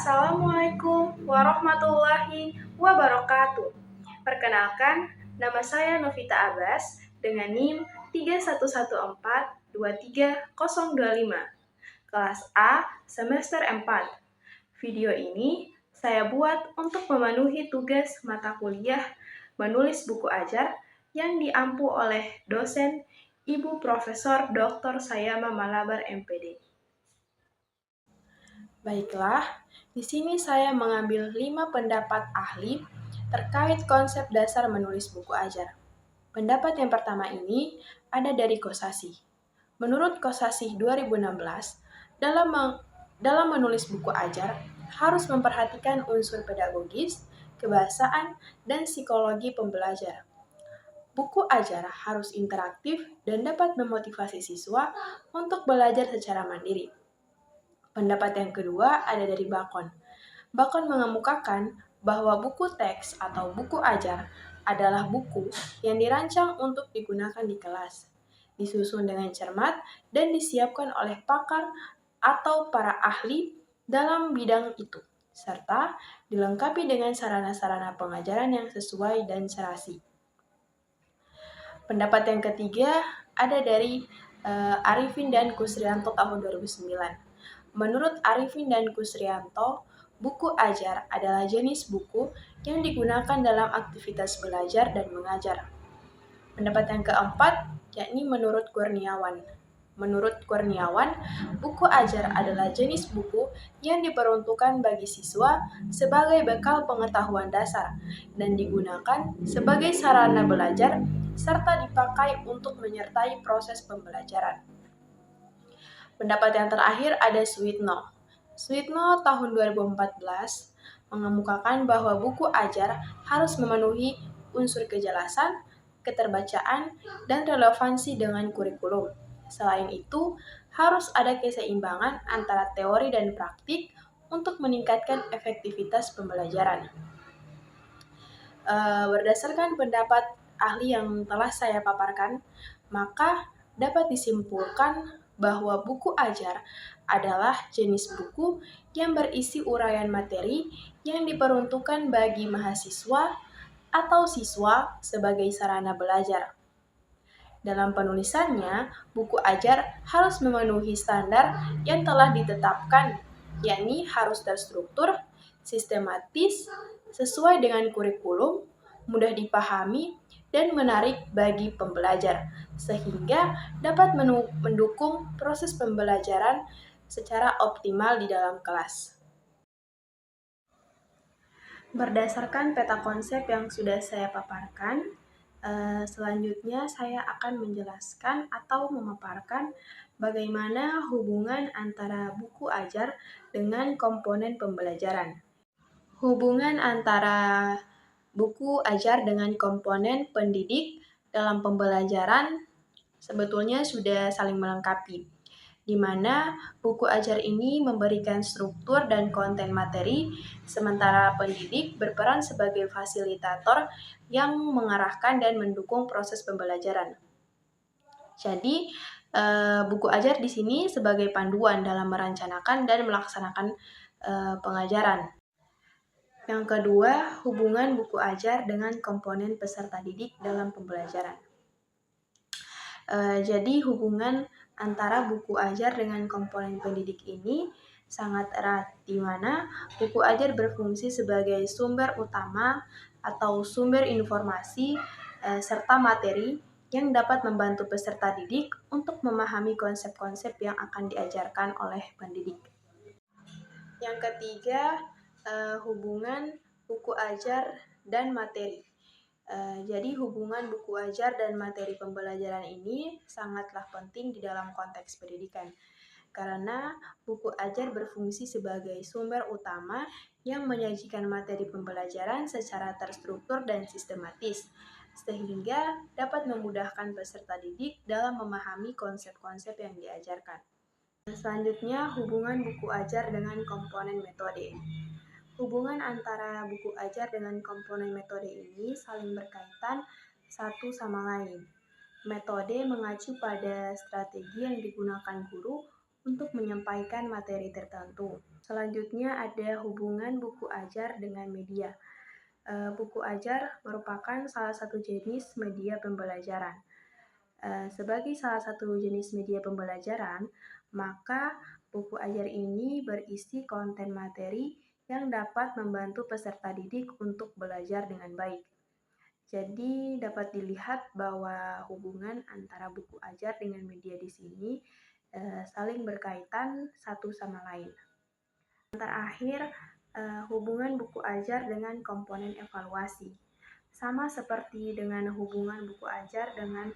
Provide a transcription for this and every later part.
Assalamualaikum warahmatullahi wabarakatuh. Perkenalkan, nama saya Novita Abbas dengan NIM 311423025, kelas A, semester 4. Video ini saya buat untuk memenuhi tugas mata kuliah menulis buku ajar yang diampu oleh dosen Ibu Profesor Dr. Sayama Malabar MPD. Baiklah, di sini saya mengambil 5 pendapat ahli terkait konsep dasar menulis buku ajar. Pendapat yang pertama ini ada dari Kosasih. Menurut Kosasih 2016, dalam menulis buku ajar harus memperhatikan unsur pedagogis, kebahasaan, dan psikologi pembelajar. Buku ajar harus interaktif dan dapat memotivasi siswa untuk belajar secara mandiri. Pendapat yang kedua ada dari Bacon. Bacon mengemukakan bahwa buku teks atau buku ajar adalah buku yang dirancang untuk digunakan di kelas, disusun dengan cermat dan disiapkan oleh pakar atau para ahli dalam bidang itu, serta dilengkapi dengan sarana-sarana pengajaran yang sesuai dan serasi. Pendapat yang ketiga ada dari Arifin dan Kusrianto tahun 2009. Menurut Arifin dan Kusrianto, buku ajar adalah jenis buku yang digunakan dalam aktivitas belajar dan mengajar. Pendapat yang keempat, yakni menurut Kurniawan. Menurut Kurniawan, buku ajar adalah jenis buku yang diperuntukkan bagi siswa sebagai bekal pengetahuan dasar dan digunakan sebagai sarana belajar serta dipakai untuk menyertai proses pembelajaran. Pendapat yang terakhir ada Sweetno. Sweetno tahun 2014 mengemukakan bahwa buku ajar harus memenuhi unsur kejelasan, keterbacaan, dan relevansi dengan kurikulum. Selain itu, harus ada keseimbangan antara teori dan praktik untuk meningkatkan efektivitas pembelajaran. Berdasarkan pendapat ahli yang telah saya paparkan, maka dapat disimpulkan bahwa buku ajar adalah jenis buku yang berisi uraian materi yang diperuntukkan bagi mahasiswa atau siswa sebagai sarana belajar. Dalam penulisannya, buku ajar harus memenuhi standar yang telah ditetapkan, yakni harus terstruktur, sistematis, sesuai dengan kurikulum, mudah dipahami, dan menarik bagi pembelajar, sehingga dapat mendukung proses pembelajaran secara optimal di dalam kelas. Berdasarkan peta konsep yang sudah saya paparkan, selanjutnya saya akan menjelaskan atau memaparkan bagaimana hubungan antara buku ajar dengan komponen pembelajaran. Hubungan antara buku ajar dengan komponen pendidik dalam pembelajaran sebetulnya sudah saling melengkapi, di mana buku ajar ini memberikan struktur dan konten materi, sementara pendidik berperan sebagai fasilitator yang mengarahkan dan mendukung proses pembelajaran. Jadi, buku ajar di sini sebagai panduan dalam merencanakan dan melaksanakan pengajaran. Yang kedua, hubungan buku ajar dengan komponen peserta didik dalam pembelajaran. Jadi hubungan antara buku ajar dengan komponen pendidik ini sangat erat, di mana buku ajar berfungsi sebagai sumber utama atau sumber informasi serta materi yang dapat membantu peserta didik untuk memahami konsep-konsep yang akan diajarkan oleh pendidik. Yang ketiga, hubungan buku ajar dan materi. Jadi hubungan buku ajar dan materi pembelajaran ini sangatlah penting di dalam konteks pendidikan, karena buku ajar berfungsi sebagai sumber utama yang menyajikan materi pembelajaran secara terstruktur dan sistematis, sehingga dapat memudahkan peserta didik dalam memahami konsep-konsep yang diajarkan. Selanjutnya, hubungan buku ajar dengan komponen metode. Hubungan antara buku ajar dengan komponen metode ini saling berkaitan satu sama lain. Metode mengacu pada strategi yang digunakan guru untuk menyampaikan materi tertentu. Selanjutnya ada hubungan buku ajar dengan media. Buku ajar merupakan salah satu jenis media pembelajaran. Sebagai salah satu jenis media pembelajaran, maka buku ajar ini berisi konten materi yang dapat membantu peserta didik untuk belajar dengan baik. Jadi dapat dilihat bahwa hubungan antara buku ajar dengan media di sini saling berkaitan satu sama lain. Terakhir, hubungan buku ajar dengan komponen evaluasi. Sama seperti dengan hubungan buku ajar dengan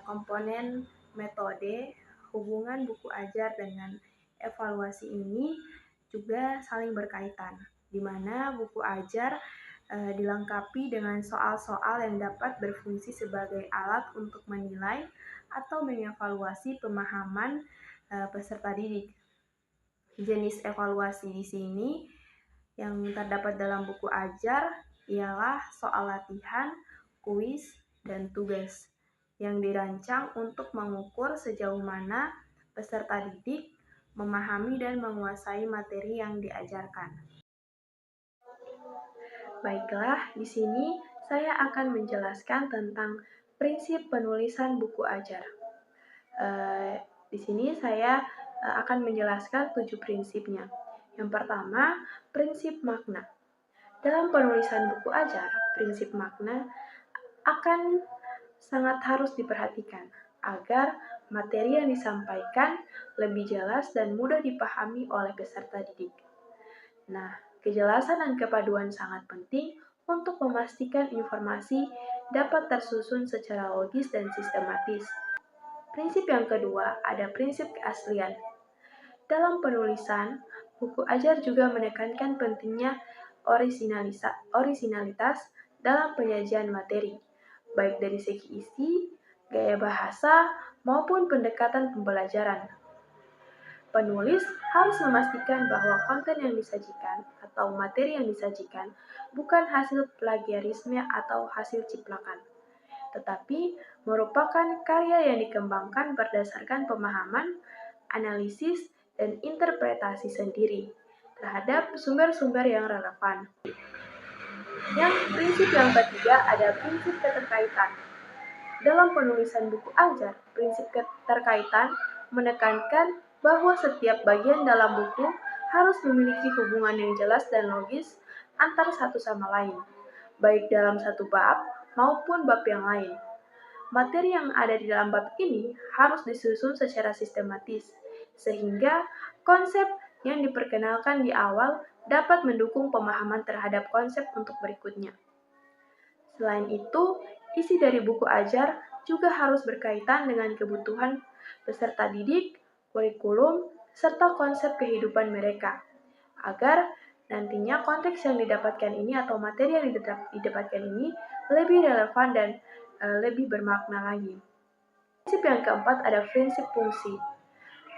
komponen metode, hubungan buku ajar dengan evaluasi ini juga saling berkaitan, di mana buku ajar dilengkapi dengan soal-soal yang dapat berfungsi sebagai alat untuk menilai atau mengevaluasi pemahaman peserta didik. Jenis evaluasi di sini yang terdapat dalam buku ajar ialah soal latihan, kuis, dan tugas yang dirancang untuk mengukur sejauh mana peserta didik memahami dan menguasai materi yang diajarkan. Baiklah, di sini saya akan menjelaskan tentang prinsip penulisan buku ajar. Di sini saya akan menjelaskan 7 prinsipnya. Yang pertama, prinsip makna. Dalam penulisan buku ajar, prinsip makna akan sangat harus diperhatikan agar materi yang disampaikan lebih jelas dan mudah dipahami oleh peserta didik. Nah, kejelasan dan kepaduan sangat penting untuk memastikan informasi dapat tersusun secara logis dan sistematis. Prinsip yang kedua, ada prinsip keaslian. Dalam penulisan, buku ajar juga menekankan pentingnya orisinalitas dalam penyajian materi, baik dari segi isi, gaya bahasa, maupun pendekatan pembelajaran. Penulis harus memastikan bahwa konten yang disajikan atau materi yang disajikan bukan hasil plagiarisme atau hasil ciplakan, tetapi merupakan karya yang dikembangkan berdasarkan pemahaman, analisis, dan interpretasi sendiri terhadap sumber-sumber yang relevan. Prinsip yang ketiga ada prinsip keterkaitan. Dalam penulisan buku ajar, prinsip keterkaitan menekankan bahwa setiap bagian dalam buku harus memiliki hubungan yang jelas dan logis antara satu sama lain, baik dalam satu bab maupun bab yang lain. Materi yang ada di dalam bab ini harus disusun secara sistematis, sehingga konsep yang diperkenalkan di awal dapat mendukung pemahaman terhadap konsep untuk berikutnya. Selain itu, isi dari buku ajar juga harus berkaitan dengan kebutuhan peserta didik, kurikulum, serta konsep kehidupan mereka, agar nantinya konteks yang didapatkan ini atau materi yang didapatkan ini lebih relevan dan lebih bermakna lagi. Prinsip yang keempat ada prinsip fungsi.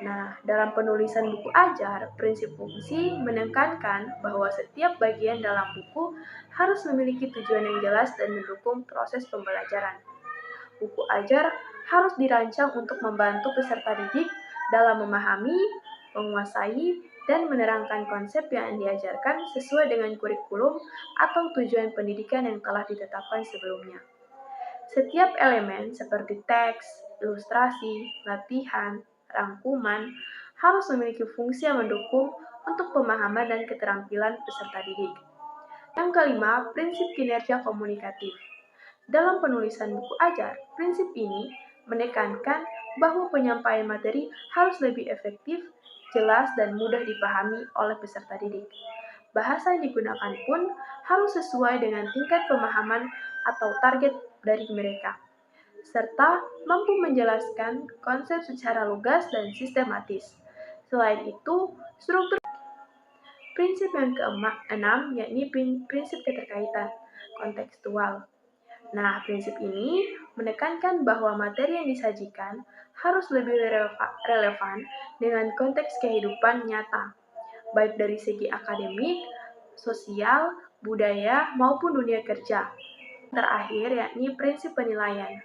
Nah, dalam penulisan buku ajar, prinsip fungsi menekankan bahwa setiap bagian dalam buku harus memiliki tujuan yang jelas dan mendukung proses pembelajaran. Buku ajar harus dirancang untuk membantu peserta didik dalam memahami, menguasai, dan menerangkan konsep yang diajarkan sesuai dengan kurikulum atau tujuan pendidikan yang telah ditetapkan sebelumnya. Setiap elemen seperti teks, ilustrasi, latihan, rangkuman harus memiliki fungsi yang mendukung untuk pemahaman dan keterampilan peserta didik. Yang kelima, prinsip kinerja komunikatif. Dalam penulisan buku ajar, prinsip ini menekankan bahwa penyampaian materi harus lebih efektif, jelas, dan mudah dipahami oleh peserta didik. Bahasa yang digunakan pun harus sesuai dengan tingkat pemahaman atau target dari mereka, serta mampu menjelaskan konsep secara lugas dan sistematis. Selain itu, struktur prinsip yang keenam yakni prinsip keterkaitan kontekstual. Nah, prinsip ini menekankan bahwa materi yang disajikan harus lebih relevan dengan konteks kehidupan nyata, baik dari segi akademik, sosial, budaya, maupun dunia kerja. Terakhir, yakni prinsip penilaian.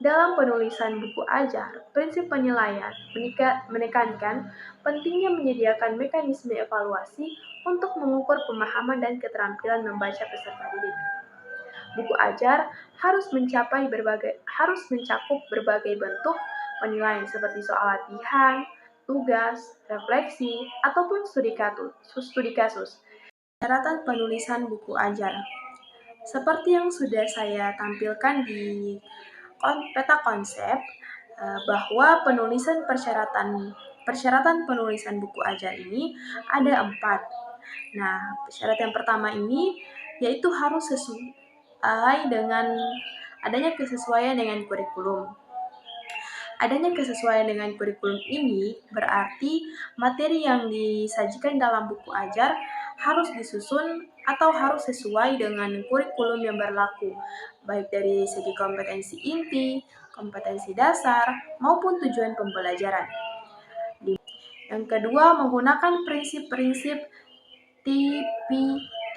Dalam penulisan buku ajar, prinsip penilaian menekankan pentingnya menyediakan mekanisme evaluasi untuk mengukur pemahaman dan keterampilan membaca peserta didik. Buku ajar harus mencakup berbagai bentuk penilaian seperti soal latihan, tugas, refleksi, ataupun studi kasus. Persyaratan penulisan buku ajar. Seperti yang sudah saya tampilkan di peta konsep, bahwa persyaratan penulisan buku ajar ini ada 4. Nah, syarat yang pertama ini yaitu harus adanya kesesuaian dengan kurikulum. Adanya kesesuaian dengan kurikulum ini berarti materi yang disajikan dalam buku ajar harus disusun atau harus sesuai dengan kurikulum yang berlaku, baik dari segi kompetensi inti, kompetensi dasar, maupun tujuan pembelajaran. Yang kedua, menggunakan prinsip-prinsip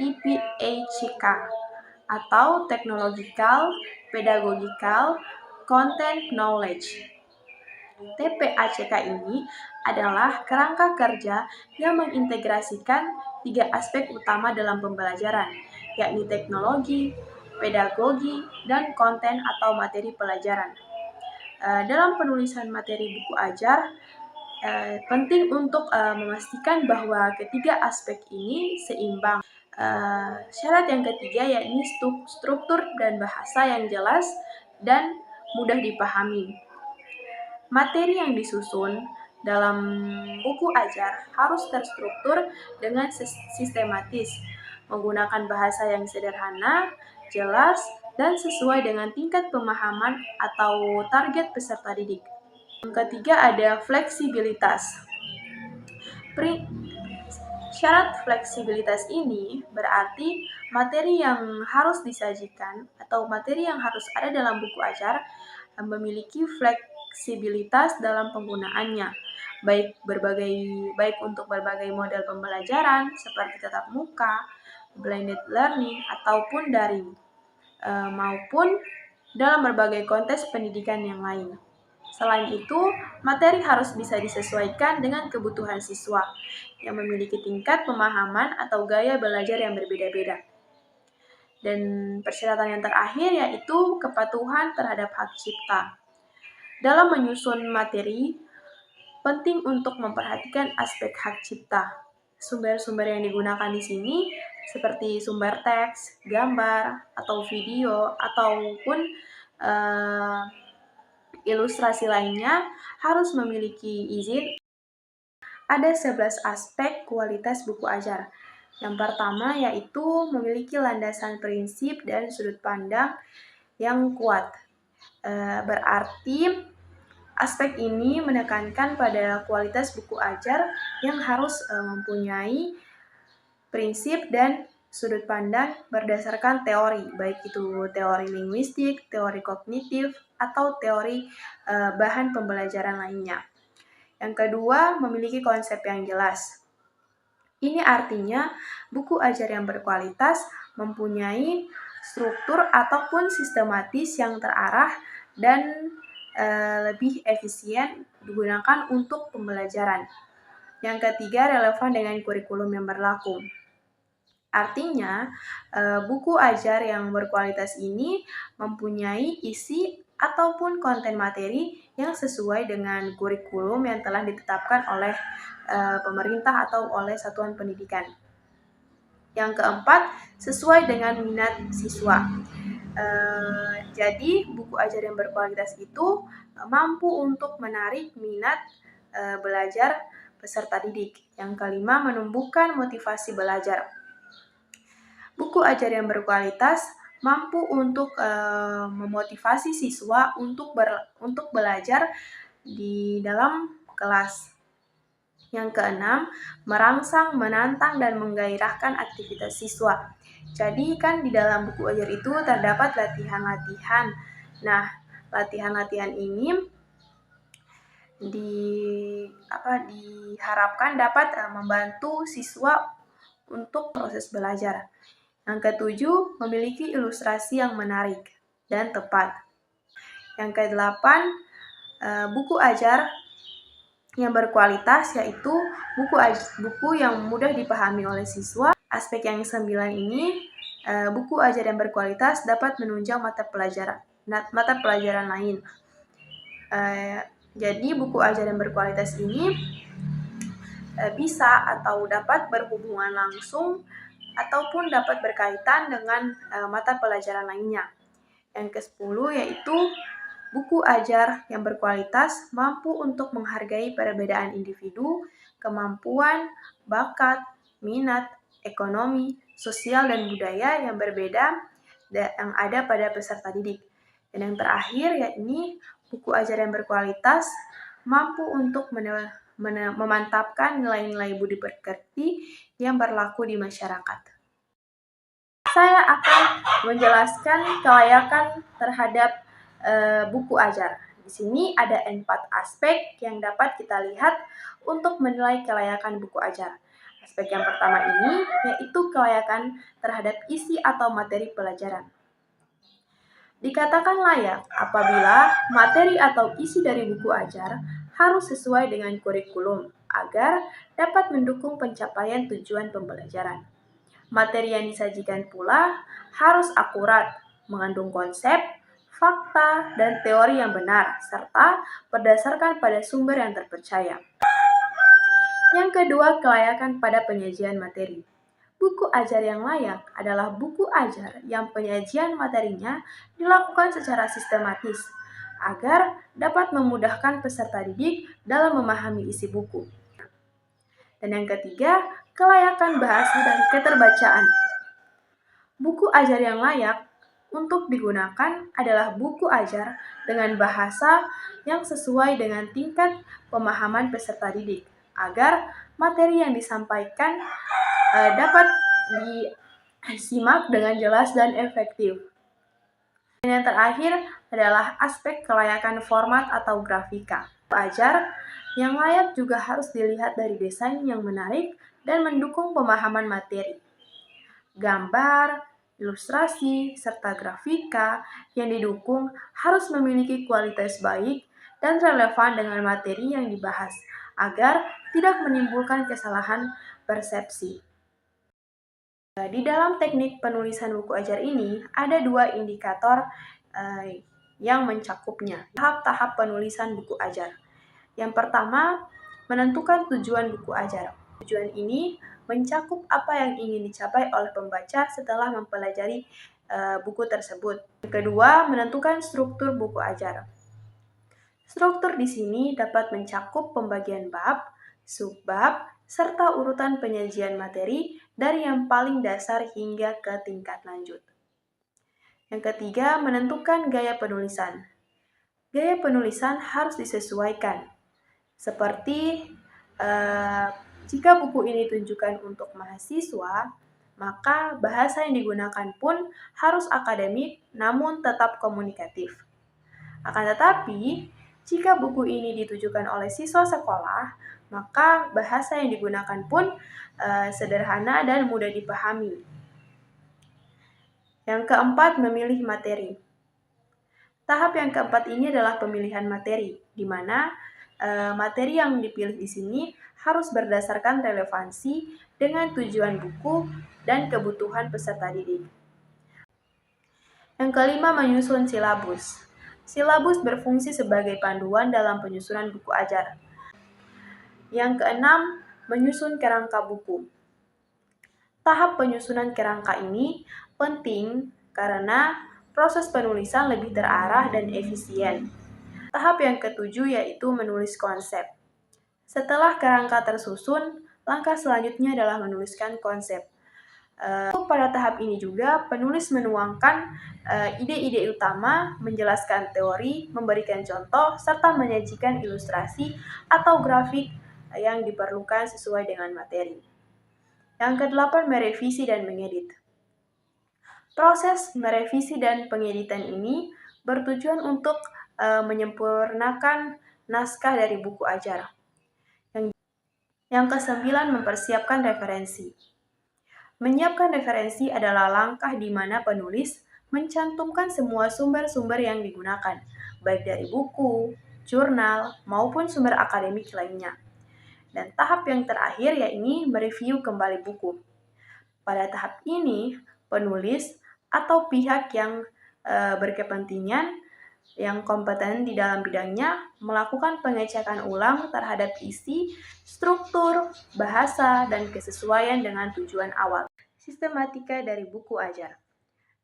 TPACK atau Technological, Pedagogical, Content Knowledge. TPACK ini adalah kerangka kerja yang mengintegrasikan 3 aspek utama dalam pembelajaran, yakni teknologi, pedagogi, dan konten atau materi pelajaran. Dalam penulisan materi buku ajar, penting untuk memastikan bahwa ketiga aspek ini seimbang. Syarat yang ketiga yakni struktur dan bahasa yang jelas dan mudah dipahami. Materi yang disusun dalam buku ajar harus terstruktur dengan sistematis, menggunakan bahasa yang sederhana, jelas, dan sesuai dengan tingkat pemahaman atau target peserta didik. Yang ketiga ada fleksibilitas. Syarat fleksibilitas ini berarti materi yang harus disajikan atau materi yang harus ada dalam buku ajar memiliki fleksibilitas dalam penggunaannya, baik untuk berbagai model pembelajaran seperti tatap muka, blended learning, ataupun daring, maupun dalam berbagai konteks pendidikan yang lain. Selain itu, materi harus bisa disesuaikan dengan kebutuhan siswa yang memiliki tingkat pemahaman atau gaya belajar yang berbeda-beda. Dan persyaratan yang terakhir yaitu kepatuhan terhadap hak cipta. Dalam menyusun materi, penting untuk memperhatikan aspek hak cipta. Sumber-sumber yang digunakan di sini seperti sumber teks, gambar, atau video, ataupun ilustrasi lainnya harus memiliki izin. Ada 11 aspek kualitas buku ajar. Yang pertama yaitu memiliki landasan prinsip dan sudut pandang yang kuat. Berarti aspek ini menekankan pada kualitas buku ajar yang harus mempunyai prinsip dan sudut pandang berdasarkan teori, baik itu teori linguistik, teori kognitif, atau teori bahan pembelajaran lainnya. Yang kedua, memiliki konsep yang jelas. Ini artinya buku ajar yang berkualitas mempunyai struktur ataupun sistematis yang terarah dan lebih efisien digunakan untuk pembelajaran. Yang ketiga, relevan dengan kurikulum yang berlaku. Artinya, buku ajar yang berkualitas ini mempunyai isi ataupun konten materi yang sesuai dengan kurikulum yang telah ditetapkan oleh pemerintah atau oleh satuan pendidikan. Yang keempat, sesuai dengan minat siswa. Jadi, buku ajar yang berkualitas itu mampu untuk menarik minat belajar peserta didik. Yang kelima, menumbuhkan motivasi belajar. Buku ajar yang berkualitas mampu untuk memotivasi siswa untuk belajar di dalam kelas. Yang keenam, merangsang, menantang, dan menggairahkan aktivitas siswa. Jadi kan di dalam buku ajar itu terdapat latihan-latihan. Nah, latihan-latihan ini diharapkan dapat membantu siswa untuk proses belajar. Yang ketujuh, memiliki ilustrasi yang menarik dan tepat. Yang kedelapan, buku ajar yang berkualitas, yaitu buku yang mudah dipahami oleh siswa. Aspek yang kesembilan ini, buku ajar yang berkualitas dapat menunjang mata pelajaran lain. Jadi buku ajar yang berkualitas ini bisa atau dapat berhubungan langsung ataupun dapat berkaitan dengan mata pelajaran lainnya. Yang ke-10 yaitu buku ajar yang berkualitas mampu untuk menghargai perbedaan individu, kemampuan, bakat, minat, ekonomi, sosial, dan budaya yang berbeda yang ada pada peserta didik. Dan yang terakhir yakni buku ajar yang berkualitas mampu untuk memantapkan nilai-nilai budi pekerti yang berlaku di masyarakat. Saya akan menjelaskan kelayakan terhadap buku ajar. Di sini ada 4 aspek yang dapat kita lihat untuk menilai kelayakan buku ajar. Aspek yang pertama ini yaitu kelayakan terhadap isi atau materi pelajaran. Dikatakan layak apabila materi atau isi dari buku ajar harus sesuai dengan kurikulum agar dapat mendukung pencapaian tujuan pembelajaran. Materi yang disajikan pula harus akurat, mengandung konsep, fakta, dan teori yang benar, serta berdasarkan pada sumber yang terpercaya. Yang kedua, kelayakan pada penyajian materi. Buku ajar yang layak adalah buku ajar yang penyajian materinya dilakukan secara sistematis, agar dapat memudahkan peserta didik dalam memahami isi buku. Dan yang ketiga, kelayakan bahasa dan keterbacaan. Buku ajar yang layak untuk digunakan adalah buku ajar dengan bahasa yang sesuai dengan tingkat pemahaman peserta didik, agar materi yang disampaikan dapat disimak dengan jelas dan efektif. Dan yang terakhir adalah aspek kelayakan format atau grafika. Buku ajar yang layak juga harus dilihat dari desain yang menarik dan mendukung pemahaman materi. Gambar, ilustrasi, serta grafika yang didukung harus memiliki kualitas baik dan relevan dengan materi yang dibahas, agar tidak menimbulkan kesalahan persepsi. Di dalam teknik penulisan buku ajar ini, ada 2 indikator yang mencakupnya. Tahap-tahap penulisan buku ajar. Yang pertama, menentukan tujuan buku ajar. Tujuan ini mencakup apa yang ingin dicapai oleh pembaca setelah mempelajari buku tersebut. Yang kedua, menentukan struktur buku ajar. Struktur di sini dapat mencakup pembagian bab, subbab, serta urutan penyajian materi dari yang paling dasar hingga ke tingkat lanjut. Yang ketiga, menentukan gaya penulisan. Gaya penulisan harus disesuaikan. Seperti jika buku ini ditujukan untuk mahasiswa, maka bahasa yang digunakan pun harus akademik namun tetap komunikatif. Akan tetapi, jika buku ini ditujukan oleh siswa sekolah, maka bahasa yang digunakan pun sederhana dan mudah dipahami. Yang keempat, memilih materi. Tahap yang keempat ini adalah pemilihan materi, di mana materi yang dipilih di sini harus berdasarkan relevansi dengan tujuan buku dan kebutuhan peserta didik. Yang kelima, menyusun silabus. Silabus berfungsi sebagai panduan dalam penyusunan buku ajar. Yang keenam, menyusun kerangka buku. Tahap penyusunan kerangka ini penting karena proses penulisan lebih terarah dan efisien. Tahap yang ketujuh yaitu menulis konsep. Setelah kerangka tersusun, langkah selanjutnya adalah menuliskan konsep. Pada tahap ini juga, penulis menuangkan ide-ide utama, menjelaskan teori, memberikan contoh, serta menyajikan ilustrasi atau grafik yang diperlukan sesuai dengan materi. Yang kedelapan, merevisi dan mengedit. Proses merevisi dan pengeditan ini bertujuan untuk menyempurnakan naskah dari buku ajar. Yang kesembilan, mempersiapkan referensi. Menyiapkan referensi adalah langkah di mana penulis mencantumkan semua sumber-sumber yang digunakan, baik dari buku, jurnal, maupun sumber akademik lainnya. Dan tahap yang terakhir yakni mereview kembali buku. Pada tahap ini, penulis atau pihak yang berkepentingan yang kompeten di dalam bidangnya melakukan pengecekan ulang terhadap isi, struktur, bahasa, dan kesesuaian dengan tujuan awal. Sistematika dari buku ajar.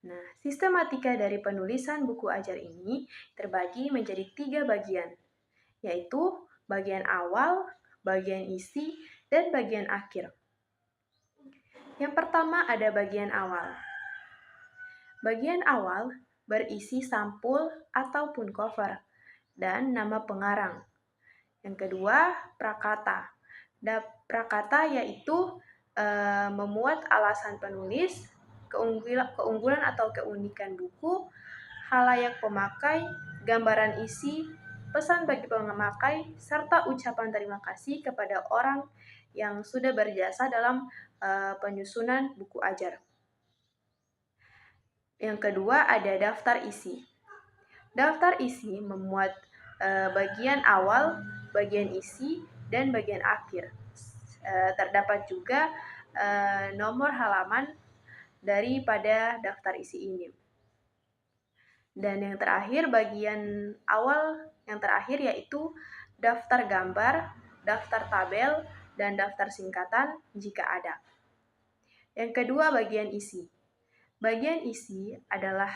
Nah, sistematika dari penulisan buku ajar ini terbagi menjadi 3 bagian, yaitu bagian awal, bagian isi, dan bagian akhir. Yang pertama ada bagian awal. Bagian awal berisi sampul ataupun cover dan nama pengarang. Yang kedua, prakata. Prakata yaitu memuat alasan penulis, keunggulan atau keunikan buku, halayak pemakai, gambaran isi, pesan bagi pemakai, serta ucapan terima kasih kepada orang yang sudah berjasa dalam penyusunan buku ajar. Yang kedua ada daftar isi. Daftar isi memuat bagian awal, bagian isi, dan bagian akhir. Terdapat juga nomor halaman daripada daftar isi ini. Dan yang terakhir, bagian awal yang terakhir yaitu daftar gambar, daftar tabel, dan daftar singkatan jika ada. Yang kedua, bagian isi. Bagian isi adalah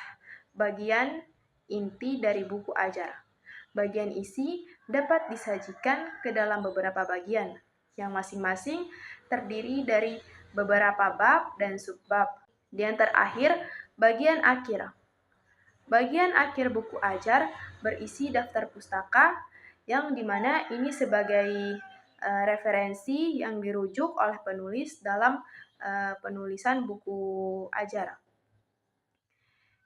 bagian inti dari buku ajar. Bagian isi dapat disajikan ke dalam beberapa bagian, yang masing-masing terdiri dari beberapa bab dan subbab. Dan terakhir, bagian akhir. Bagian akhir buku ajar berisi daftar pustaka, yang dimana ini sebagai referensi yang dirujuk oleh penulis dalam penulisan buku ajar.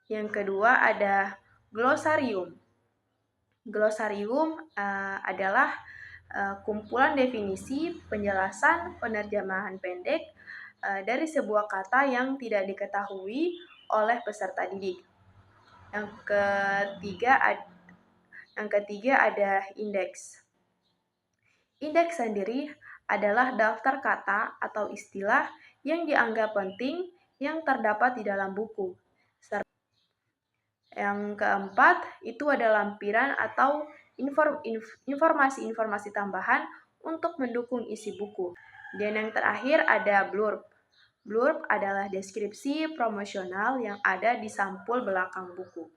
Yang kedua ada glosarium. Glosarium adalah kumpulan definisi, penjelasan, penerjemahan pendek dari sebuah kata yang tidak diketahui oleh peserta didik. Yang ketiga ada indeks. Indeks sendiri adalah daftar kata atau istilah yang dianggap penting yang terdapat di dalam buku. Yang keempat, itu ada lampiran atau informasi-informasi tambahan untuk mendukung isi buku. Dan yang terakhir ada blurb. Blurb adalah deskripsi promosional yang ada di sampul belakang buku.